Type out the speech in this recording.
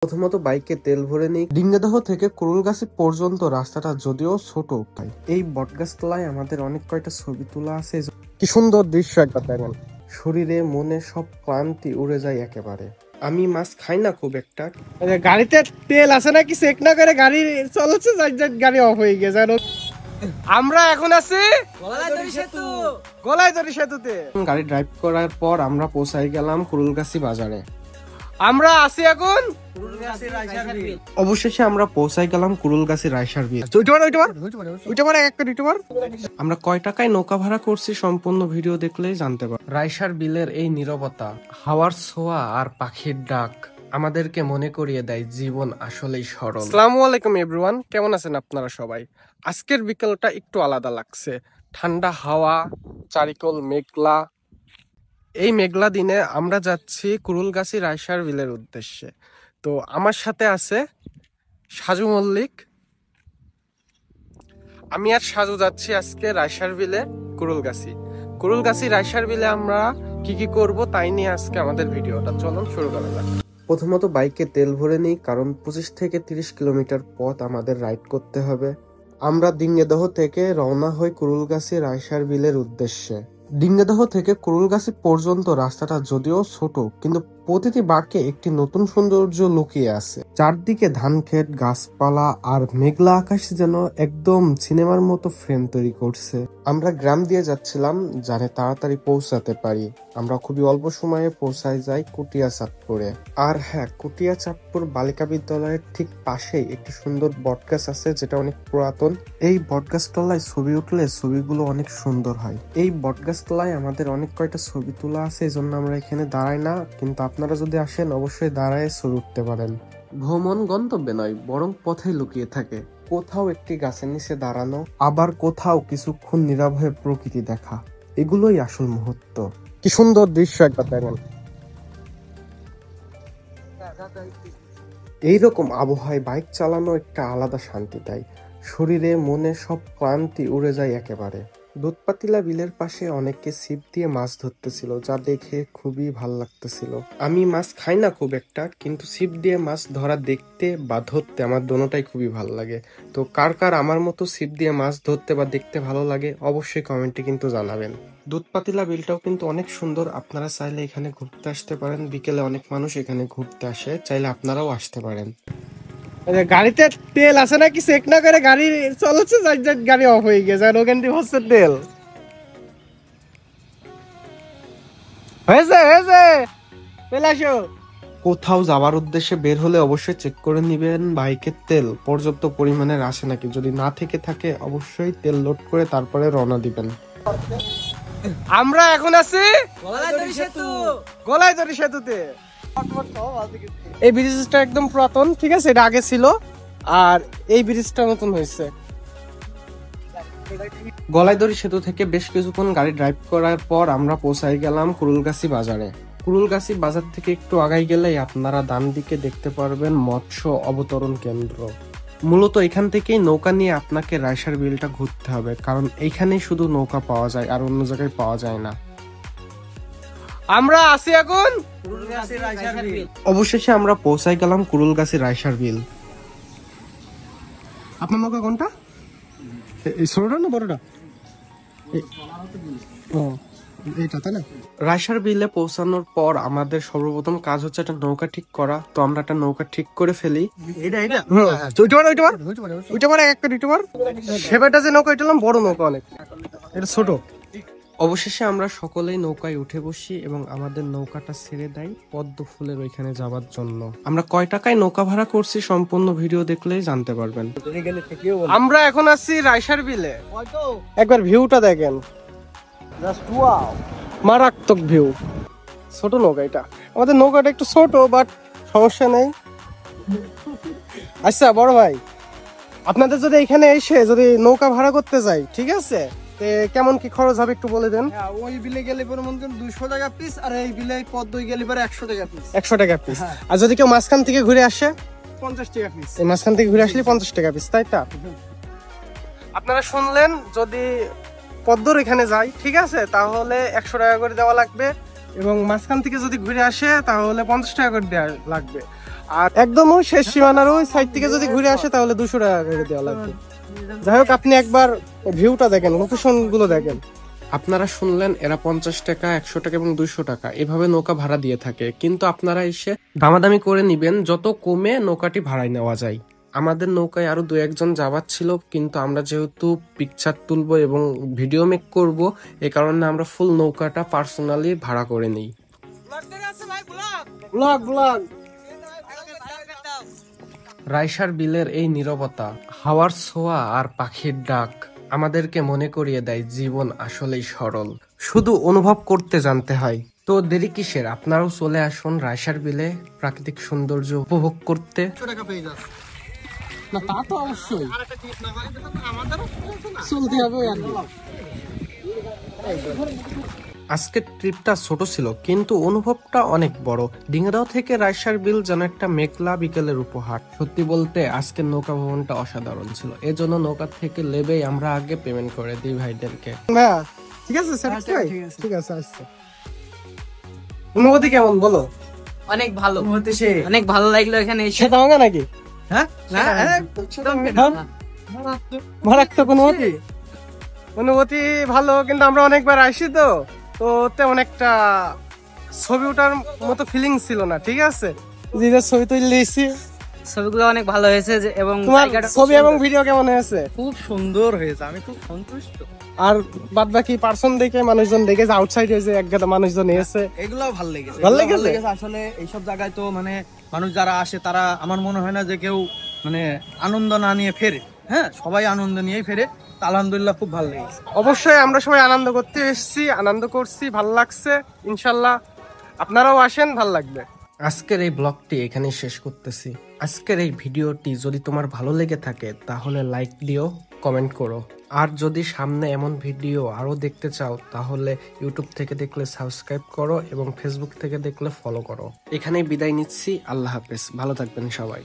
প্রথমত বাইকে তেল ভরে নিই। ডিঙ্গাদহ থেকে কুরুলগাছি পর্যন্ত রাস্তাটা যদিও ছোট, এই বটগাছতলায় আমাদের অনেক কয়টা ছবি তোলা আছে। কি সুন্দর দৃশ্য একবার দেখেন। শরীরে মনে সব ক্লান্তি উড়ে যায় একেবারে। আমি মাছ খাই না খুব একটা। গাড়িতে তেল আছে নাকি চেক না করে গাড়ি চলছে, গাড়ি অফ হয়ে গেছে। আমরা এখন আছি গলাইদড়ি সেতুতে। গাড়ি ড্রাইভ করার পর আমরা পৌঁছাই গেলাম কুরুলগাছি বাজারে। আমরা আছি এখন অবশেষে আমরা পৌঁছাই গেলাম কুরুলগাছি রাইসার বিল। আমরা কয় টাকায় নৌকা ভাড়া করছি সম্পূর্ণ ভিডিও দেখলেই জানতে পারবেন। রাইসার বিলের এই নীরবতা, হাওয়ার ছোঁয়া আর পাখির ডাক আমাদেরকে মনে করিয়ে দেয় জীবন আসলেই সরল। আসসালামু আলাইকুম এভরিওয়ান, কেমন আছেন আপনারা সবাই? আজকের বিকেলটা একটু আলাদা লাগছে। ঠান্ডা হাওয়া, চারিকোল মেঘলা। এই মেঘলা দিনে আমরা যাচ্ছি কুরুলগাছি রাইসার বিলের উদ্দেশ্যে। তো আমার সাথে আছে সাজু মল্লিক। আমি আর সাজু যাচ্ছি আজকে রাইসার বিলে কুরুলগাছি রাইসার বিলে আমরা কি কি করব তাই নিয়ে আজকে আমাদের ভিডিওটা। চলুন শুরু করা যাক। প্রথমত বাইকে তেল ভরে নিই, কারণ 25 থেকে 30 কিলোমিটার পথ আমাদের রাইড করতে হবে। আমরা ডিঙ্গাদহ থেকে রওনা হই কুরুলগাছি রাইসার বিলের উদ্দেশ্যে। ডিঙ্গাদহ থেকে কুরুলগাছি পর্যন্ত রাস্তাটা যদিও ছোট, কিন্তু প্রতিটি বাঁকে একটি নতুন সৌন্দর্য লুকিয়ে আছে। চারদিকে ধানক্ষেত, গাছপালা আর মেঘলা আকাশ যেন একদম সিনেমার মতো ফ্রেম তৈরি করছে। আমরা গ্রাম দিয়ে যাচ্ছিলাম যাতে তাড়াতাড়ি পৌঁছাতে পারি। আমরা খুবই অল্প সময়ে পৌঁছায় যাই কুটিয়া চাঁদপুরে। আর হ্যাঁ, কুটিয়া চাঁদপুর বালিকা বিদ্যালয়ের ঠিক পাশেই একটি সুন্দর বটগাছ আছে, যেটা অনেক পুরাতন। এই বটগাছ তলায় ছবি উঠলে ছবিগুলো অনেক সুন্দর হয়। এই বটগাছ তলায় আমাদের অনেক কয়টা ছবি তোলা আছে, এই জন্য আমরা এখানে দাঁড়াই না, কিন্তু আপনারা যদি আসেন অবশ্যই দাঁড়ায় ছবি উঠতে পারেন। ভ্রমণ গন্তব্যে নয়, বরং পথে লুকিয়ে থাকে। কোথাও একটি গাছের নিচে দাঁড়ানো, আবার কোথাও কিছুক্ষণ নীরব হয়ে প্রকৃতি দেখা, এগুলোই আসল মুহূর্ত। কি সুন্দর দৃশ্য একবার দেখেন। এইরকম আবহাওয়ায় বাইক চালানো একটা আলাদা শান্তি দেয়। শরীরে মনে সব ক্লান্তি উড়ে যায় একেবারে। দুধপাতিলা বিলের পাশে অনেকে ছিপ দিয়ে মাছ ধরতেছিল, যা দেখে খুবই ভাল লাগতেছিল। আমি মাছ খাই না খুব একটা, কিন্তু ছিপ দিয়ে মাছ ধরা দেখতে বা ধরতে আমার দোনোটাই খুবই ভালো লাগে। তো কার কার আমার মতো ছিপ দিয়ে মাছ ধরতে বা দেখতে ভালো লাগে অবশ্যই কমেন্টে কিন্তু জানাবেন। দুধপাতিলা বিলটাও কিন্তু অনেক সুন্দর, আপনারা চাইলে এখানে ঘুরতে আসতে পারেন। বিকেলে অনেক মানুষ এখানে ঘুরতে আসে, চাইলে আপনারাও আসতে পারেন। গাড়িতে তেল আছে নাকি চেক না করে গাড়ি চলছে, গাড়ি অফ হয়ে গেছে। আর ওখান থেকে হচ্ছে তেল হয়েছে তেল আসো। কোথাও যাওয়ার উদ্দেশ্যে বের হলে অবশ্যই চেক করে নিবেন বাইকের তেল পর্যাপ্ত পরিমাণের আছে নাকি। যদি না থেকে থাকে অবশ্যই তেল লোড করে তারপরে রওনা দিবেন। আমরা এখন আছি গলাইদড়ি সেতুতে। এই ব্রিজটা একদম পুরাতন, ঠিক আছে, এটা আগে ছিল, আর এই ব্রিজটা নতুন হয়েছে। গলাইদড়ি সেতু থেকে বেশ কিছুক্ষণ গাড়ি ড্রাইভ করার পর আমরা পৌঁছাই গেলাম কুরুলগাছি বাজারে। কুরুলগাছি বাজার থেকে একটু আগাই গেলেই আপনারা ডান দিকে দেখতে পারবেন মৎস্য অবতরণ কেন্দ্র। মূলত এখান থেকেই নৌকা নিয়ে আপনাকে রাইসার বিলটা ঘুরতে হবে, কারণ এইখানেই শুধু নৌকা পাওয়া যায়, আর অন্য জায়গায় পাওয়া যায় না। আমরা আছি এখন অবশেষে আমরা পৌঁছাই গেলাম কুরুলগাছি রাইসার বিল। আপনার নৌকা কোনটা? এই ছোটটা না বড়টা? এইটা তাই না? রাইসার বিলে পৌঁছানোর পর আমাদের সর্বপ্রথম কাজ হচ্ছে একটা নৌকা ঠিক করা। তো আমরা একটা নৌকা ঠিক করে ফেলি। সেবাটা যে নৌকা, এটা বড় নৌকা অনেক, এটা ছোট। অবশেষে আমরা সকলেই নৌকায় উঠে বসি এবং আমাদের নৌকাটা ছেড়ে দেয় পদ্ম ফুলের ওইখানে যাওয়ার জন্য। আমরা কয় টাকায় নৌকা ভাড়া করছি সম্পূর্ণ ভিডিও দেখলেই জানতে পারবেন। আমরা এখন আছি রাইসার বিলে। একবার ভিউটা দেখেন, মারাত্মক ভিউ। ছোট নৌকা এটা, আমাদের নৌকাটা একটু ছোট, বাট সমস্যা নেই। আচ্ছা বড় ভাই, আপনাদের যদি এখানে এসে যদি নৌকা ভাড়া করতে যাই, ঠিক আছে, কেমন কি খরচ হবে একটু বলে দেন। ওই বিলে গেলে পরে মনে করেন 200 টাকা পিস, আর এই বিলে পদ্মই গেলে পরে 100 টাকা পিস। 100 টাকা পিস। আর যদি কেউ মাঝখান থেকে ঘুরে আসে 50 টাকা পিস। এই মাঝখান থেকে ঘুরে আসলে 50 টাকা পিস, তাই তো? আপনারা শুনলেন, যদি পদ্মর এখানে যাই, ঠিক আছে, তাহলে 100 টাকা করে দেওয়া লাগবে, এবং মাঝখান থেকে যদি ঘুরে আসে তাহলে 50 টাকা করে দেওয়া লাগবে। আর একদম ওই শেষ সীমানার ওই সাইড থেকে যদি ঘুরে আসে তাহলে 200 টাকা করে দেওয়া লাগবে। যাই হোক, আপনি একবার ভিউটা দেখেন, লোকেশন গুলো দেখেন। আপনারা শুনলেন এরা 50 টাকা, 100 টাকা এবং 200 টাকা এভাবে নৌকা ভাড়া দিয়ে থাকে, কিন্তু আপনারা এসে দামাদামি করে নিবেন যত কমে নৌকাটি ভাড়ায় নেওয়া যায়। আমাদের নৌকায় আরো 2-1 জন যাবার ছিল, কিন্তু আমরা যেহেতু পিকচার তুলবো এবং ভিডিও মেক করব, এই কারণে আমরা ফুল নৌকাটা পার্সোনালি ভাড়া করে নিই। রাইসার বিলের এই নীরবতা, হাওয়ার ছোঁয়া আর পাখির ডাক আমাদেরকে মনে করিয়ে দেয় জীবন আসলেই সরল, শুধু অনুভব করতে জানতে হয়। তো দেরি কিসের, আপনারাও চলে আসুন রাইসার বিলে প্রাকৃতিক সৌন্দর্য উপভোগ করতে। না তা তো অবশ্যই চলতে হবে। আজকের ট্রিপটা ছোট ছিল কিন্তু অনুভবটা অনেক বড়। ডিঙ্গাদহ থেকে রাইসার বিল যেন একটা মেঘলা বিকেলের উপহার। সত্যি বলতে আজকের নৌকা ভ্রমণটা অসাধারণ ছিল, এজন্য নৌকা থেকে লেবেই আমরা আগে পেমেন্ট করে দিই ভাইদেরকে। ঠিক আছে স্যার, ঠিক আছে। আচ্ছা, অনুভূতি কেমন বলো? অনেক ভালো, অনেক ভালো লাগলো এখানে এসে। সেটা হবে নাকি? হ্যাঁ মারাত্মক অনুভূতি ভালো, কিন্তু আমরা অনেকবার আসি তো তেমন একটা ছবি ওঠার মতো ফিলিং ছিল না। ঠিক আছে, যে ছবি তুললেছি, ছবিগুলো অনেক ভালো হয়েছে এবং তোমার ছবি এবং ভিডিও কেমন হয়েছে? খুব সুন্দর হয়েছে, আমি খুব সন্তুষ্ট। আর বাদ বাকি পার্সন দেখে, মানুষজন দেখে, যে আউটসাইড হয়েছে এক গাদা মানুষজন এসেছে, এগুলাও ভালো লেগেছে। ভালো লেগেছে আসলে এইসব জায়গায় তো মানে মানুষ যারা আসে তারা আমার মনে হয় না যে কেউ মানে আনন্দ না নিয়ে ফেরে। হ্যাঁ, সবাই আনন্দ নিয়েই ফেরে। আলহামদুলিল্লাহ, খুব ভালো লেগেছে। অবশ্যই আমরা সবাই আনন্দ করতে এসেছি, আনন্দ করছি, ভালো লাগছে। ইনশাল্লাহ আপনারাও আসেন, ভালো লাগবে। আজকের এই ব্লগটি এখানেই শেষ করতেছি। আজকের এই ভিডিওটি যদি তোমার ভালো লেগে থাকে তাহলে লাইক দিও, কমেন্ট করো। আর যদি সামনে এমন ভিডিও আরো দেখতে চাও তাহলে ইউটিউব থেকে দেখলে সাবস্ক্রাইব করো এবং ফেসবুক থেকে দেখলে ফলো করো। এখানেই বিদায় নিচ্ছি, আল্লাহ হাফেজ, ভালো থাকবেন সবাই।